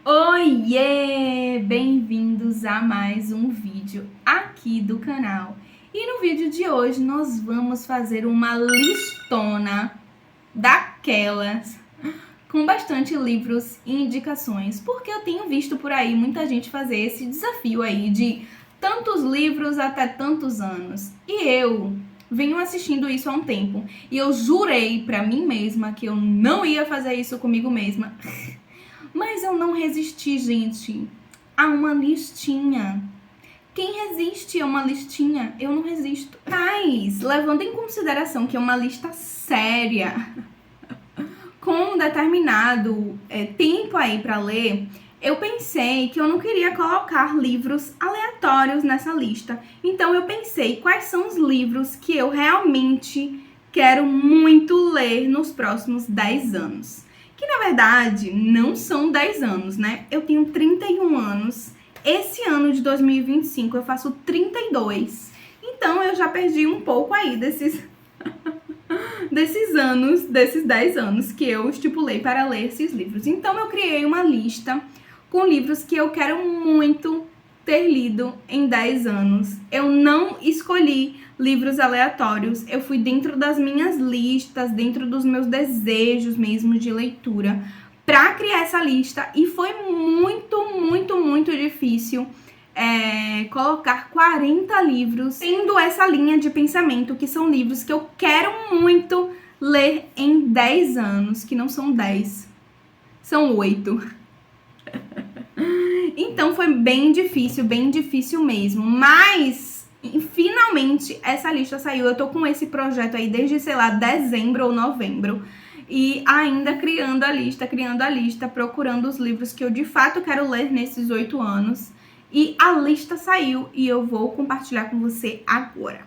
Oiê! Bem-vindos a mais um vídeo aqui do canal. E no vídeo de hoje nós vamos fazer uma listona daquelas com bastante livros e indicações, porque eu tenho visto por aí muita gente fazer esse desafio aí de tantos livros até tantos anos. E eu venho assistindo isso há um tempo e eu jurei pra mim mesma que eu não ia fazer isso comigo mesma. Mas eu não resisti, gente, a uma listinha. Quem resiste a uma listinha? Eu não resisto. Mas, levando em consideração que é uma lista séria, com um determinado tempo aí pra ler, eu pensei que eu não queria colocar livros aleatórios nessa lista. Então eu pensei quais são os livros que eu realmente quero muito ler nos próximos 10 anos. Que na verdade não são 10 anos, né? Eu tenho 31 anos. Esse ano de 2025 eu faço 32. Então eu já perdi um pouco aí desses anos, desses 10 anos que eu estipulei para ler esses livros. Então eu criei uma lista com livros que eu quero muito ter lido em 10 anos. Eu não escolhi livros aleatórios, eu fui dentro das minhas listas, dentro dos meus desejos mesmo de leitura, para criar essa lista, e foi muito difícil colocar 40 livros tendo essa linha de pensamento, que são livros que eu quero muito ler em 10 anos, que não são 10, são 8. Então foi bem difícil mesmo, mas finalmente essa lista saiu. Eu tô com esse projeto aí desde, sei lá, dezembro ou novembro, e ainda criando a lista, procurando os livros que eu de fato quero ler nesses 8 anos, e a lista saiu e eu vou compartilhar com você agora.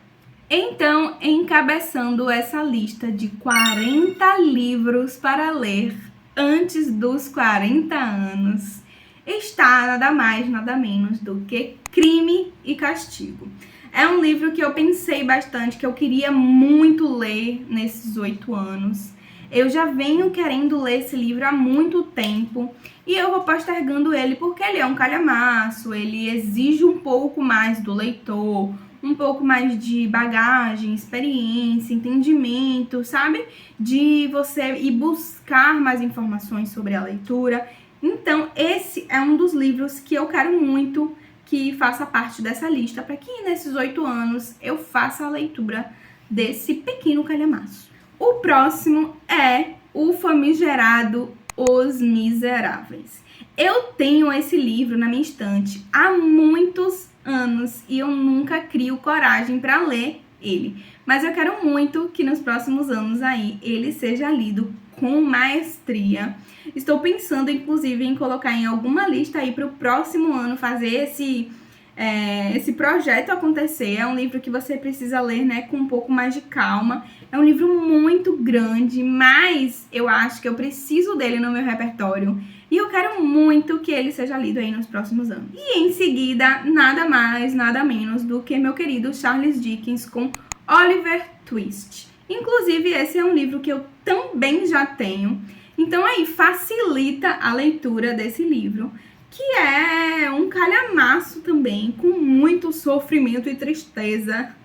Então, encabeçando essa lista de 40 livros para ler antes dos 40 anos, está nada mais, nada menos do que Crime e Castigo. É um livro que eu pensei bastante, que eu queria muito ler nesses 8 anos. Eu já venho querendo ler esse livro há muito tempo e eu vou postergando ele porque ele é um calhamaço, ele exige um pouco mais do leitor, um pouco mais de bagagem, experiência, entendimento, sabe? De você ir buscar mais informações sobre a leitura. Então, esse é um dos livros que eu quero muito que faça parte dessa lista, para que nesses 8 anos eu faça a leitura desse pequeno calhamaço. O próximo é o famigerado Os Miseráveis. Eu tenho esse livro na minha estante há muitos anos e eu nunca crio coragem para ler ele. Mas eu quero muito que nos próximos anos aí ele seja lido com maestria. Estou pensando, inclusive, em colocar em alguma lista aí para o próximo ano, fazer esse projeto acontecer. É um livro que você precisa ler, né, com um pouco mais de calma. É um livro muito grande, mas eu acho que eu preciso dele no meu repertório. E eu quero muito que ele seja lido aí nos próximos anos. E em seguida, nada mais, nada menos do que meu querido Charles Dickens com Oliver Twist. Inclusive, esse é um livro que eu também já tenho. Então aí facilita a leitura desse livro, que é um calhamaço também, com muito sofrimento e tristeza,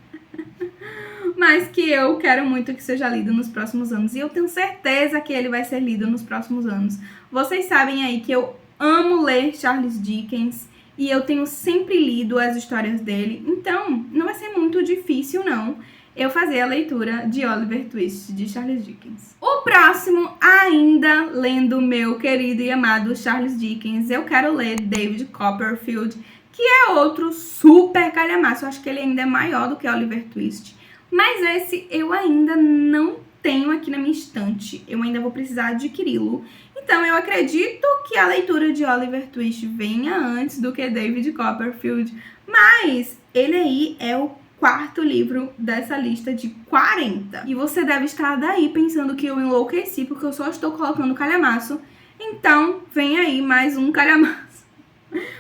mas que eu quero muito que seja lido nos próximos anos. E eu tenho certeza que ele vai ser lido nos próximos anos. Vocês sabem aí que eu amo ler Charles Dickens e eu tenho sempre lido as histórias dele. Então, não vai ser muito difícil, não, eu fazer a leitura de Oliver Twist, de Charles Dickens. O próximo, ainda lendo meu querido e amado Charles Dickens, eu quero ler David Copperfield, que é outro super calhamaço. Eu acho que ele ainda é maior do que Oliver Twist. Mas esse eu ainda não tenho aqui na minha estante. Eu ainda vou precisar adquiri-lo. Então eu acredito que a leitura de Oliver Twist venha antes do que David Copperfield. Mas ele aí é o 4º livro dessa lista de 40. E você deve estar daí pensando que eu enlouqueci porque eu só estou colocando calhamaço. Então, vem aí mais um calhamaço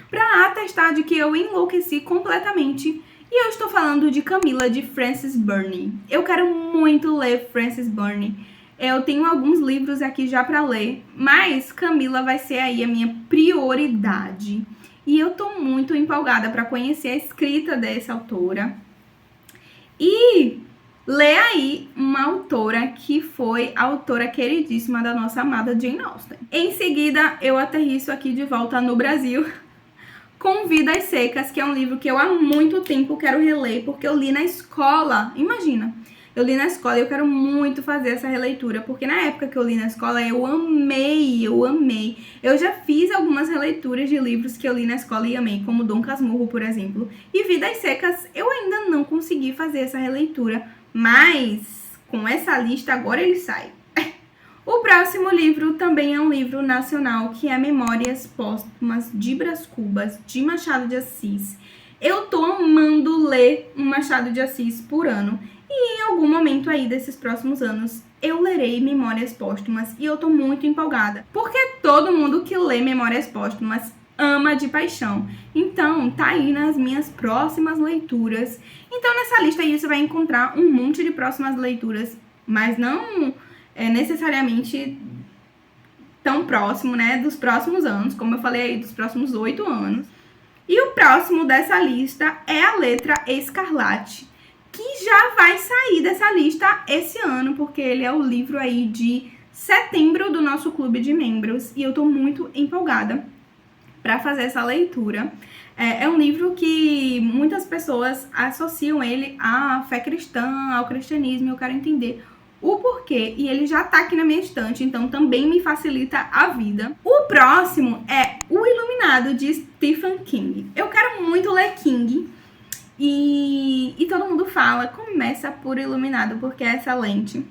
para atestar de que eu enlouqueci completamente. E eu estou falando de Camila, de Frances Burney. Eu quero muito ler Frances Burney. Eu tenho alguns livros aqui já para ler, mas Camila vai ser aí a minha prioridade. E eu tô muito empolgada para conhecer a escrita dessa autora. E ler aí uma autora que foi a autora queridíssima da nossa amada Jane Austen. Em seguida, eu aterriço aqui de volta no Brasil com Vidas Secas, que é um livro que eu há muito tempo quero reler, porque eu li na escola. Imagina, eu li na escola e eu quero muito fazer essa releitura, porque na época que eu li na escola eu amei. Eu já fiz algumas releituras de livros que eu li na escola e amei, como Dom Casmurro, por exemplo. E Vidas Secas eu ainda não consegui fazer essa releitura, mas com essa lista agora ele sai. O próximo livro também é um livro nacional, que é Memórias Póstumas de Brás Cubas, de Machado de Assis. Eu tô amando ler um Machado de Assis por ano. E em algum momento aí desses próximos anos, eu lerei Memórias Póstumas e eu tô muito empolgada. Porque todo mundo que lê Memórias Póstumas ama de paixão. Então, tá aí nas minhas próximas leituras. Então, nessa lista aí você vai encontrar um monte de próximas leituras, mas não necessariamente tão próximo, né, dos próximos anos, como eu falei aí, dos próximos 8 anos. E o próximo dessa lista é A Letra Escarlate, que já vai sair dessa lista esse ano, porque ele é o livro aí de setembro do nosso clube de membros, e eu tô muito empolgada para fazer essa leitura. É um livro que muitas pessoas associam ele à fé cristã, ao cristianismo, e eu quero entender o porquê, e ele já tá aqui na minha estante, então também me facilita a vida. O próximo é O Iluminado, de Stephen King. Eu quero muito ler King, e todo mundo fala, começa por Iluminado, porque é excelente.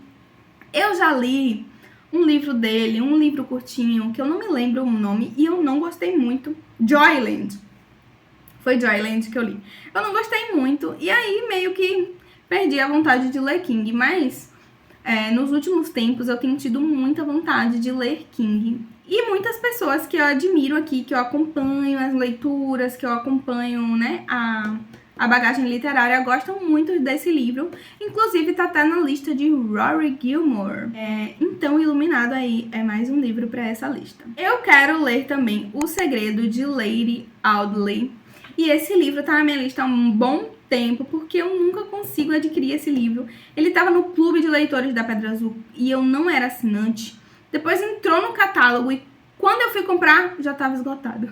Eu já li um livro dele, um livro curtinho, que eu não me lembro o nome, e eu não gostei muito, Joyland. Foi Joyland que eu li. Eu não gostei muito, e aí meio que perdi a vontade de ler King, mas nos últimos tempos eu tenho tido muita vontade de ler King. E muitas pessoas que eu admiro aqui, que eu acompanho as leituras, que eu acompanho, né, a bagagem literária, gostam muito desse livro. Inclusive tá até na lista de Rory Gilmore. Então, Iluminado aí é mais um livro para essa lista. Eu quero ler também O Segredo, de Lady Audley. E esse livro tá na minha lista há um bom tempo, porque eu nunca consigo adquirir esse livro. Ele estava no clube de leitores da Pedra Azul e eu não era assinante. Depois entrou no catálogo e quando eu fui comprar, já estava esgotado.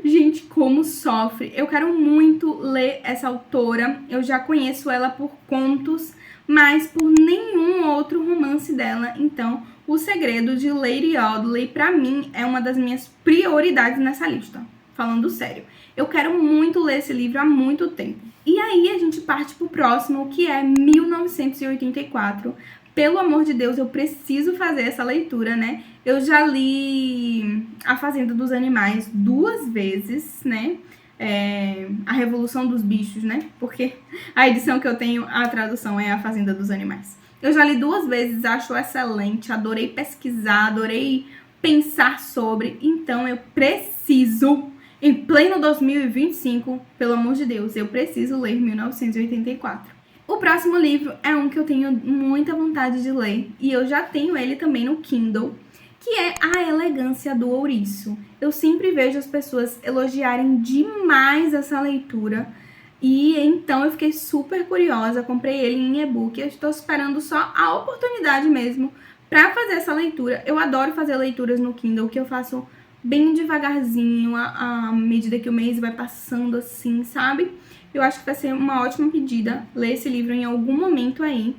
Gente, como sofre. Eu quero muito ler essa autora. Eu já conheço ela por contos, mas por nenhum outro romance dela. Então, O Segredo, de Lady Audley, pra mim, é uma das minhas prioridades nessa lista. Falando sério. Eu quero muito ler esse livro há muito tempo. E aí a gente parte pro próximo, que é 1984. Pelo amor de Deus, eu preciso fazer essa leitura, né? Eu já li A Fazenda dos Animais 2 vezes, né? A Revolução dos Bichos, né? Porque a edição que eu tenho, a tradução é A Fazenda dos Animais. Eu já li 2 vezes, acho excelente, adorei pesquisar, adorei pensar sobre. Então eu preciso, em pleno 2025, pelo amor de Deus, eu preciso ler 1984. O próximo livro é um que eu tenho muita vontade de ler, e eu já tenho ele também no Kindle, que é A Elegância do Ouriço. Eu sempre vejo as pessoas elogiarem demais essa leitura, e então eu fiquei super curiosa, comprei ele em e-book, eu estou esperando só a oportunidade mesmo para fazer essa leitura. Eu adoro fazer leituras no Kindle, que eu faço bem devagarzinho, à medida que o mês vai passando assim, sabe? Eu acho que vai ser uma ótima pedida ler esse livro em algum momento aí,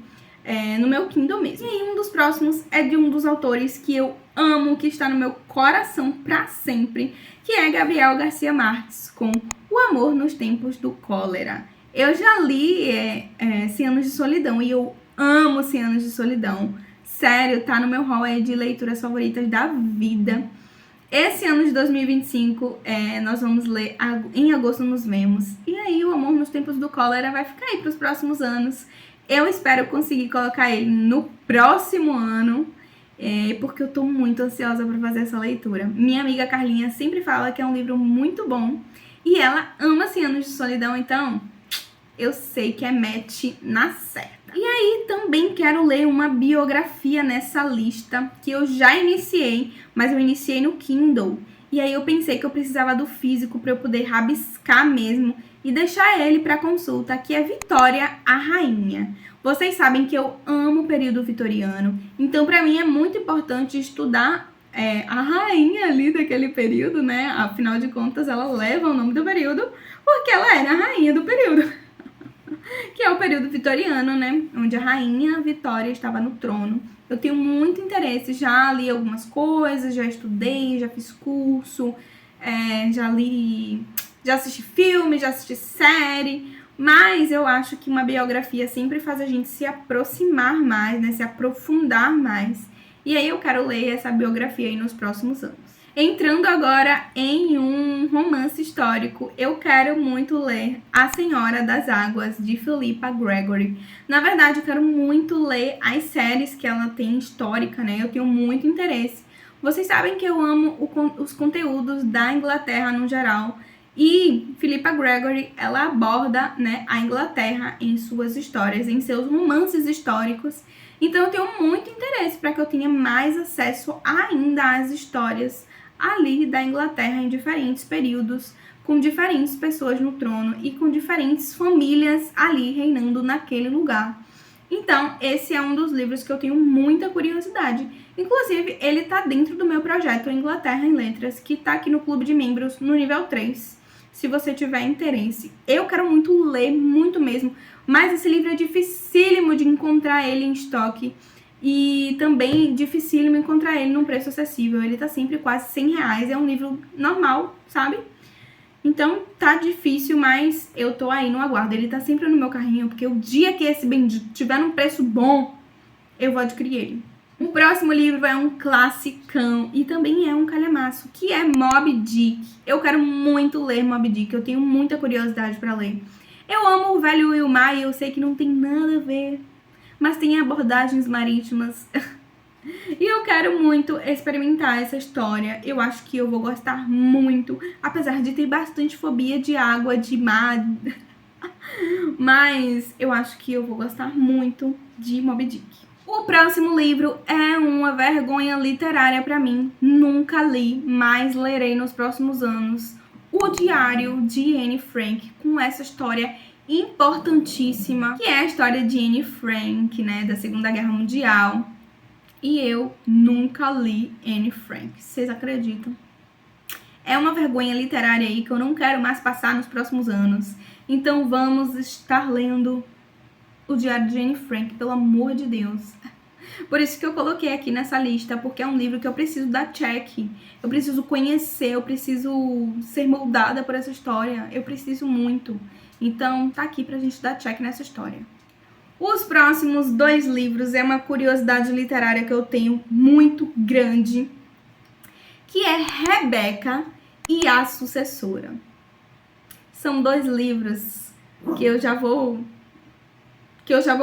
no meu Kindle mesmo. E aí, um dos próximos é de um dos autores que eu amo, que está no meu coração pra sempre, que é Gabriel Garcia Marques, com O Amor nos Tempos do Cólera. Eu já li 100 Anos de Solidão e eu amo 100 Anos de Solidão. Sério, tá no meu hall aí de leituras favoritas da vida. Esse ano de 2025, nós vamos ler Em Agosto Nos Vemos. E aí, O Amor nos Tempos do Cólera vai ficar aí para os próximos anos. Eu espero conseguir colocar ele no próximo ano, porque eu tô muito ansiosa para fazer essa leitura. Minha amiga Carlinha sempre fala que é um livro muito bom. E ela ama 100 Anos de Solidão, então eu sei que é match na certa. E aí também quero ler uma biografia nessa lista, que eu já iniciei, mas eu iniciei no Kindle. E aí eu pensei que eu precisava do físico para eu poder rabiscar mesmo e deixar ele para consulta, que é Vitória, a Rainha. Vocês sabem que eu amo o período vitoriano, então para mim é muito importante estudar a rainha ali daquele período, né? Afinal de contas, ela leva o nome do período porque ela era a rainha do período, que é o período vitoriano, né? Onde a rainha Vitória estava no trono. Eu tenho muito interesse, já li algumas coisas, já estudei, já fiz curso, já assisti filme, já assisti série, mas eu acho que uma biografia sempre faz a gente se aproximar mais, né? Se aprofundar mais. E aí eu quero ler essa biografia aí nos próximos anos. Entrando agora em um romance histórico, eu quero muito ler A Senhora das Águas, de Philippa Gregory. Na verdade, eu quero muito ler as séries que ela tem histórica, né? Eu tenho muito interesse. Vocês sabem que eu amo os conteúdos da Inglaterra no geral. E Philippa Gregory, ela aborda, né, a Inglaterra em suas histórias, em seus romances históricos. Então eu tenho muito interesse para que eu tenha mais acesso ainda às histórias ali da Inglaterra em diferentes períodos, com diferentes pessoas no trono e com diferentes famílias ali reinando naquele lugar. Então, esse é um dos livros que eu tenho muita curiosidade. Inclusive, ele está dentro do meu projeto Inglaterra em Letras, que está aqui no clube de membros, no nível 3. Se você tiver interesse. Eu quero muito ler, muito mesmo, mas esse livro é dificílimo de encontrar ele em estoque. E também dificílimo encontrar ele num preço acessível. Ele tá sempre quase R$100. É um livro normal, sabe? Então tá difícil, mas eu tô aí no aguardo. Ele tá sempre no meu carrinho, porque o dia que esse bendito tiver num preço bom, eu vou adquirir ele. O próximo livro é um classicão e também é um calhamaço, que é Moby Dick. Eu quero muito ler Moby Dick, eu tenho muita curiosidade pra ler. Eu amo o Velho e o Mar e eu sei que não tem nada a ver, mas tem abordagens marítimas. E eu quero muito experimentar essa história. Eu acho que eu vou gostar muito, apesar de ter bastante fobia de água, de mar. Mas eu acho que eu vou gostar muito de Moby Dick. O próximo livro é uma vergonha literária pra mim. Nunca li, mas lerei nos próximos anos. O Diário de Anne Frank, com essa história importantíssima, que é a história de Anne Frank, né, da Segunda Guerra Mundial. E eu nunca li Anne Frank. Vocês acreditam? É uma vergonha literária aí que eu não quero mais passar nos próximos anos. Então vamos estar lendo o Diário de Anne Frank, pelo amor de Deus. Por isso que eu coloquei aqui nessa lista, porque é um livro que eu preciso dar check. Eu preciso conhecer, eu preciso ser moldada por essa história. Eu preciso muito. Então tá aqui pra gente dar check nessa história. Os próximos 2 livros é uma curiosidade literária que eu tenho muito grande, que é Rebeca e a Sucessora. São 2 livros que eu já vou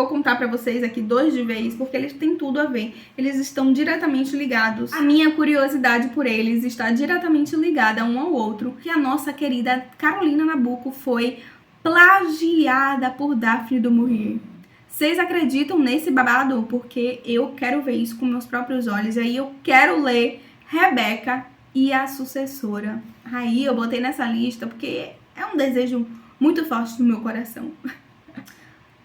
contar pra vocês aqui 2 de vez, porque eles têm tudo a ver. Eles estão diretamente ligados. A minha curiosidade por eles está diretamente ligada um ao outro, que a nossa querida Carolina Nabuco foi plagiada por Daphne du Maurier. Vocês acreditam nesse babado? Porque eu quero ver isso com meus próprios olhos. Aí eu quero ler Rebeca e a Sucessora. Aí eu botei nessa lista porque é um desejo muito forte no meu coração.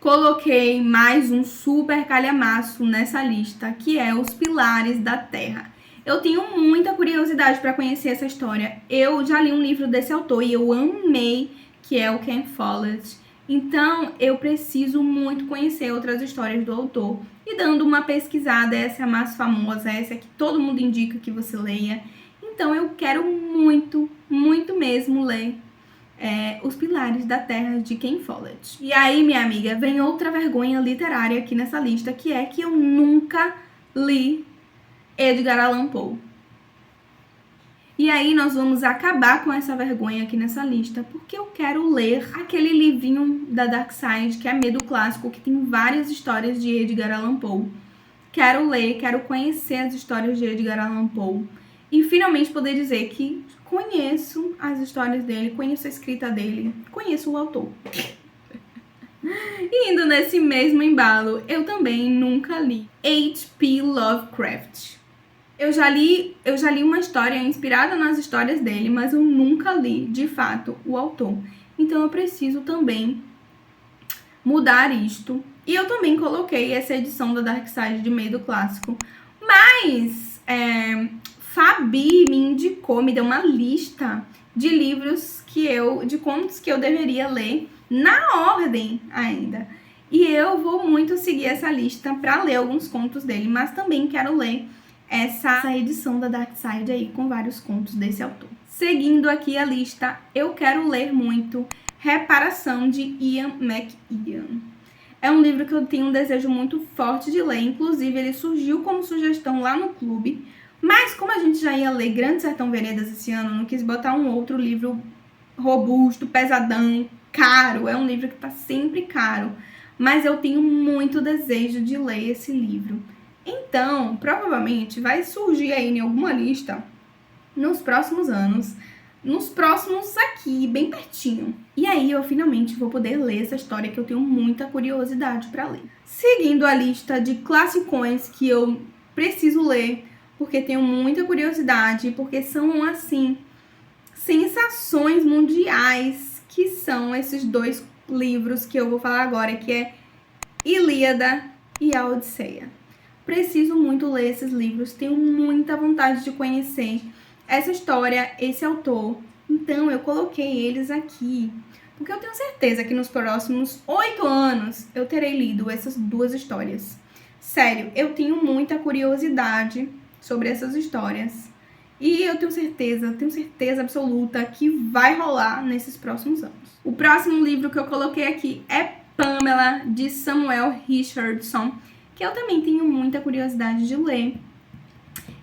Coloquei mais um super calhamaço nessa lista, que é Os Pilares da Terra. Eu tenho muita curiosidade para conhecer essa história. Eu já li um livro desse autor e eu amei, que é o Ken Follett. Então, eu preciso muito conhecer outras histórias do autor. E dando uma pesquisada, essa é a mais famosa, essa é que todo mundo indica que você leia. Então, eu quero muito, muito mesmo ler Os Pilares da Terra, de Ken Follett. E aí, minha amiga, vem outra vergonha literária aqui nessa lista, que é que eu nunca li Edgar Allan Poe. E aí nós vamos acabar com essa vergonha aqui nessa lista, porque eu quero ler aquele livrinho da Dark Side, que é Medo Clássico, que tem várias histórias de Edgar Allan Poe. Quero ler, quero conhecer as histórias de Edgar Allan Poe e finalmente poder dizer que conheço as histórias dele, conheço a escrita dele, conheço o autor. E indo nesse mesmo embalo, eu também nunca li H.P. Lovecraft. Eu já li uma história inspirada nas histórias dele, mas eu nunca li, de fato, o autor. Então eu preciso também mudar isto. E eu também coloquei essa edição da Dark Side de Medo Clássico. Mas Fabi me indicou, me deu uma lista de livros de contos que eu deveria ler na ordem ainda. E eu vou muito seguir essa lista para ler alguns contos dele, mas também quero ler essa edição da Dark Side aí com vários contos desse autor. Seguindo aqui a lista, eu quero ler muito Reparação de Ian McEwan. É um livro que eu tenho um desejo muito forte de ler, inclusive ele surgiu como sugestão lá no clube, mas como a gente já ia ler Grande Sertão Veredas esse ano, não quis botar um outro livro robusto, pesadão, caro. É um livro que tá sempre caro, mas eu tenho muito desejo de ler esse livro. Então, provavelmente vai surgir aí em alguma lista nos próximos anos, nos próximos aqui, bem pertinho. E aí eu finalmente vou poder ler essa história que eu tenho muita curiosidade para ler. Seguindo a lista de classicões que eu preciso ler, porque tenho muita curiosidade, porque são, assim, sensações mundiais, que são esses dois livros que eu vou falar agora, que é Ilíada e a Odisseia. Preciso muito ler esses livros, tenho muita vontade de conhecer essa história, esse autor. Então eu coloquei eles aqui, porque eu tenho certeza que nos próximos 8 anos eu terei lido essas duas histórias. Sério, eu tenho muita curiosidade sobre essas histórias. E eu tenho certeza absoluta que vai rolar nesses próximos anos. O próximo livro que eu coloquei aqui é Pamela, de Samuel Richardson, que eu também tenho muita curiosidade de ler.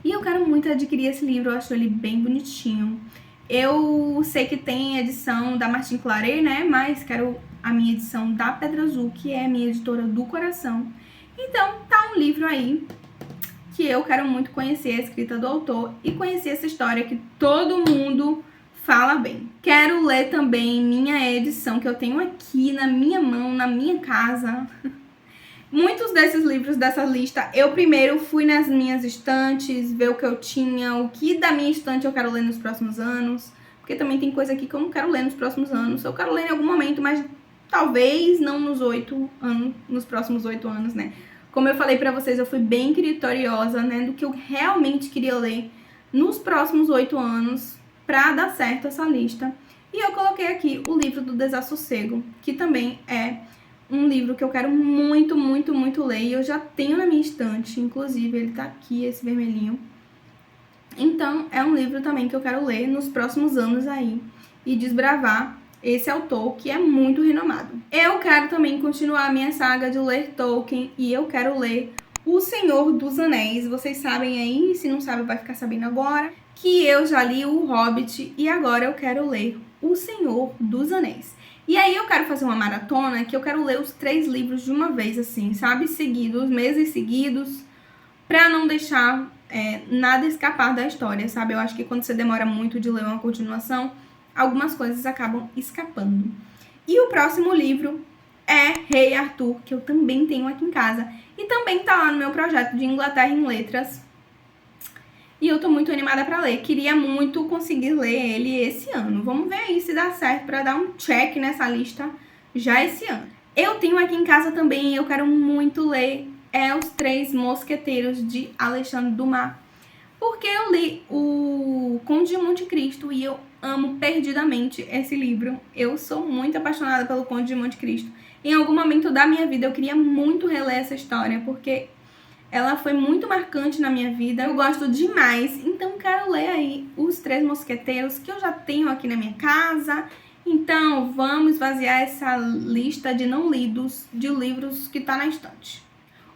E eu quero muito adquirir esse livro, eu acho ele bem bonitinho. Eu sei que tem edição da Martin Claret, né? Mas quero a minha edição da Pedra Azul, que é a minha editora do coração. Então, tá um livro aí que eu quero muito conhecer a escrita do autor e conhecer essa história que todo mundo fala bem. Quero ler também minha edição que eu tenho aqui na minha mão, na minha casa. Muitos desses livros dessa lista, eu primeiro fui nas minhas estantes, ver o que eu tinha, o que da minha estante eu quero ler nos próximos anos, porque também tem coisa aqui que eu não quero ler nos próximos anos. Eu quero ler em algum momento, mas talvez não nos próximos 8 anos, né? Como eu falei pra vocês, eu fui bem criteriosa, né, do que eu realmente queria ler nos próximos 8 anos pra dar certo essa lista. E eu coloquei aqui o livro do Desassossego, que também é um livro que eu quero muito, muito, muito ler. E eu já tenho na minha estante, inclusive ele tá aqui, esse vermelhinho. Então, é um livro também que eu quero ler nos próximos anos aí e desbravar esse autor que é muito renomado. Eu quero também continuar a minha saga de ler Tolkien e eu quero ler O Senhor dos Anéis. Vocês sabem aí, se não sabem vai ficar sabendo agora, que eu já li O Hobbit e agora eu quero ler O Senhor dos Anéis. E aí eu quero fazer uma maratona que eu quero ler os 3 livros de uma vez, assim, sabe? Seguidos, meses seguidos, pra não deixar nada escapar da história, sabe? Eu acho que quando você demora muito de ler uma continuação, algumas coisas acabam escapando. E o próximo livro é Rei Arthur, que eu também tenho aqui em casa. E também tá lá no meu projeto de Inglaterra em Letras. E eu tô muito animada pra ler. Queria muito conseguir ler ele esse ano. Vamos ver aí se dá certo pra dar um check nessa lista já esse ano. Eu tenho aqui em casa também, eu quero muito ler Os Três Mosqueteiros, de Alexandre Dumas. Porque eu li o Conde de Monte Cristo e eu amo perdidamente esse livro. Eu sou muito apaixonada pelo Conde de Monte Cristo. Em algum momento da minha vida eu queria muito reler essa história, porque ela foi muito marcante na minha vida. Eu gosto demais. Então quero ler aí Os Três Mosqueteiros, que eu já tenho aqui na minha casa. Então vamos esvaziar essa lista de não lidos de livros que tá na estante.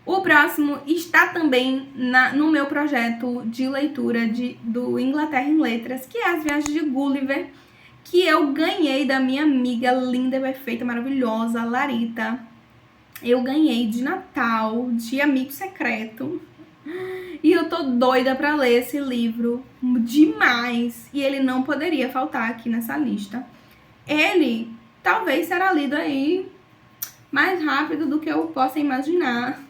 O próximo está também no meu projeto de leitura do Inglaterra em Letras, que é As Viagens de Gulliver, que eu ganhei da minha amiga linda, perfeita, maravilhosa, Larita. Eu ganhei de Natal, de amigo secreto. E eu tô doida pra ler esse livro demais. E ele não poderia faltar aqui nessa lista. Ele talvez será lido aí mais rápido do que eu possa imaginar.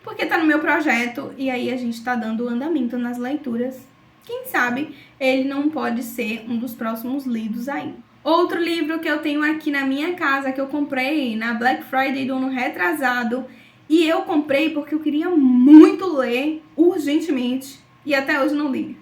Porque tá no meu projeto e aí a gente tá dando andamento nas leituras. Quem sabe ele não pode ser um dos próximos lidos aí. Outro livro que eu tenho aqui na minha casa, que eu comprei na Black Friday do ano retrasado, e eu comprei porque eu queria muito ler urgentemente, e até hoje não li,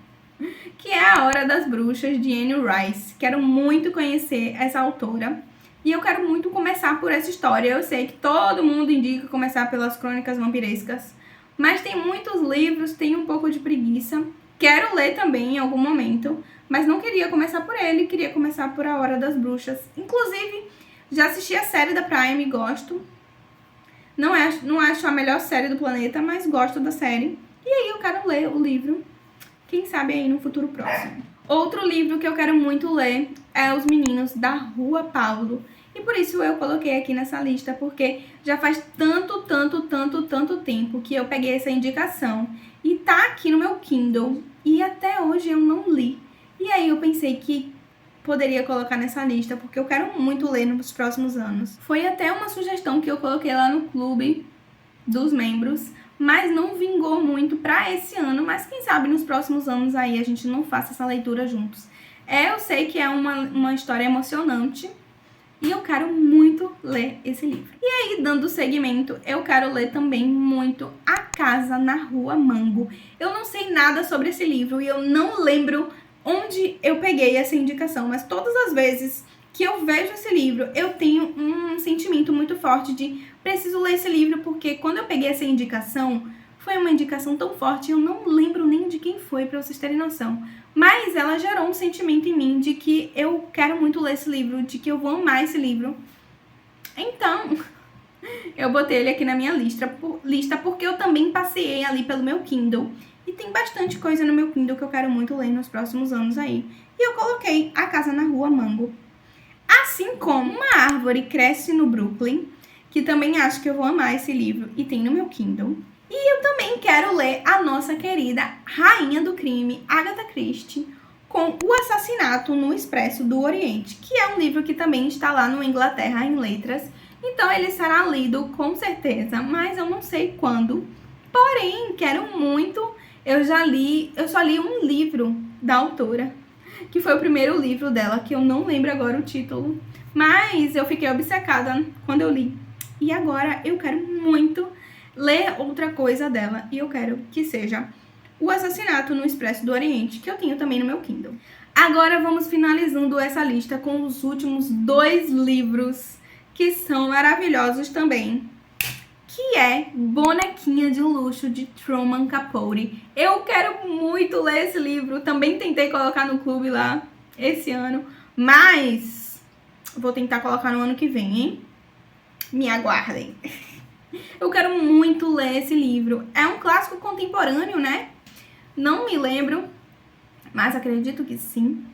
que é A Hora das Bruxas, de Anne Rice. Quero muito conhecer essa autora, e eu quero muito começar por essa história. Eu sei que todo mundo indica começar pelas Crônicas Vampirescas, mas tem muitos livros, tenho um pouco de preguiça. Quero ler também em algum momento, mas não queria começar por ele, queria começar por A Hora das Bruxas. Inclusive, já assisti a série da Prime, gosto. Não acho a melhor série do planeta, mas gosto da série. E aí eu quero ler o livro, quem sabe aí no futuro próximo. Outro livro que eu quero muito ler é Os Meninos da Rua Paulo. E por isso eu coloquei aqui nessa lista, porque já faz tanto tempo que eu peguei essa indicação. E tá aqui no meu Kindle. E até hoje eu não li. E aí eu pensei que poderia colocar nessa lista, porque eu quero muito ler nos próximos anos. Foi até uma sugestão que eu coloquei lá no clube dos membros, mas não vingou muito pra esse ano. Mas quem sabe nos próximos anos aí a gente não faça essa leitura juntos. Eu sei que é uma história emocionante. E eu quero muito ler esse livro. E aí, dando seguimento, eu quero ler também muito A Casa na Rua Mango. Eu não sei nada sobre esse livro e eu não lembro onde eu peguei essa indicação, mas todas as vezes que eu vejo esse livro, eu tenho um sentimento muito forte de preciso ler esse livro, porque quando eu peguei essa indicação, foi uma indicação tão forte, eu não lembro nem de quem foi, pra vocês terem noção. Mas ela gerou um sentimento em mim de que eu quero muito ler esse livro, de que eu vou amar esse livro. Então, eu botei ele aqui na minha lista porque eu também passei ali pelo meu Kindle. E tem bastante coisa no meu Kindle que eu quero muito ler nos próximos anos aí. E eu coloquei A Casa na Rua Mango. Assim como Uma Árvore Cresce no Brooklyn, que também acho que eu vou amar esse livro e tem no meu Kindle. E eu também quero ler a nossa querida Rainha do Crime, Agatha Christie, com O Assassinato no Expresso do Oriente, que é um livro que também está lá no Inglaterra em Letras. Então ele será lido com certeza, mas eu não sei quando. Porém, quero muito. Eu só li um livro da autora, que foi o primeiro livro dela, que eu não lembro agora o título. Mas eu fiquei obcecada quando eu li. E agora eu quero muito ler outra coisa dela, e eu quero que seja O Assassinato no Expresso do Oriente, que eu tenho também no meu Kindle. Agora vamos finalizando essa lista com os últimos 2 livros, que são maravilhosos também, que é Bonequinha de Luxo, de Truman Capote. Eu quero muito ler esse livro, também tentei colocar no clube lá esse ano, mas vou tentar colocar no ano que vem, hein? Me aguardem. Eu quero muito ler esse livro. É um clássico contemporâneo, né? Não me lembro, mas acredito que sim.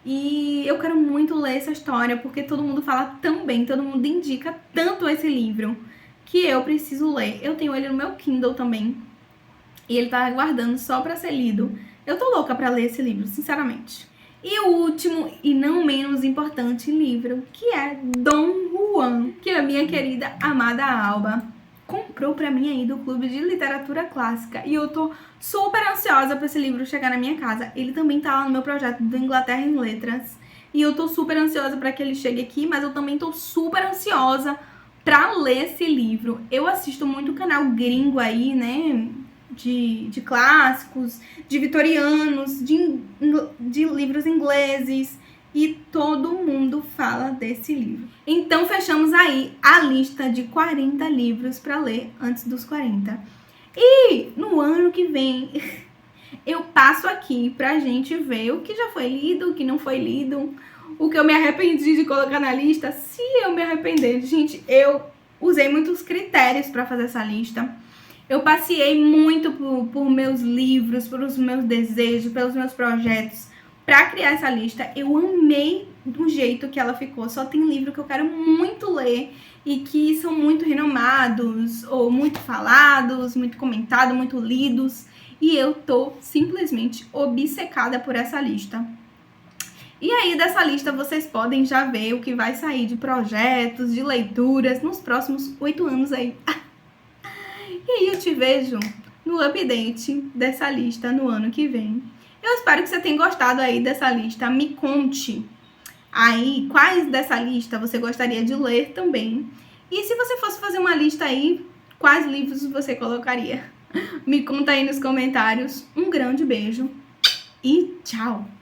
E eu quero muito ler essa história, porque todo mundo fala tão bem, todo mundo indica tanto esse livro, que eu preciso ler. Eu tenho ele no meu Kindle também, e ele tá aguardando só pra ser lido. Eu tô louca pra ler esse livro, sinceramente. E o último, e não menos importante, livro, que é Dom Juan, que a minha querida amada Alba comprou pra mim aí do Clube de Literatura Clássica. E eu tô super ansiosa pra esse livro chegar na minha casa. Ele também tá lá no meu projeto do Inglaterra em Letras. E eu tô super ansiosa pra que ele chegue aqui, mas eu também tô super ansiosa pra ler esse livro. Eu assisto muito canal gringo aí, né? De clássicos, de vitorianos, de livros ingleses, e todo mundo fala desse livro. Então fechamos aí a lista de 40 livros para ler antes dos 40. E no ano que vem eu passo aqui pra gente ver o que já foi lido, o que não foi lido, o que eu me arrependi de colocar na lista. Se eu me arrepender, gente, eu usei muitos critérios para fazer essa lista. Eu passeei muito por meus livros, pelos meus desejos, pelos meus projetos, para criar essa lista. Eu amei do jeito que ela ficou. Só tem livro que eu quero muito ler e que são muito renomados, ou muito falados, muito comentados, muito lidos. E eu tô simplesmente obcecada por essa lista. E aí, dessa lista, vocês podem já ver o que vai sair de projetos, de leituras nos próximos 8 anos aí. E aí, eu te vejo no update dessa lista no ano que vem. Eu espero que você tenha gostado aí dessa lista. Me conte aí quais dessa lista você gostaria de ler também. E se você fosse fazer uma lista aí, quais livros você colocaria? Me conta aí nos comentários. Um grande beijo e tchau!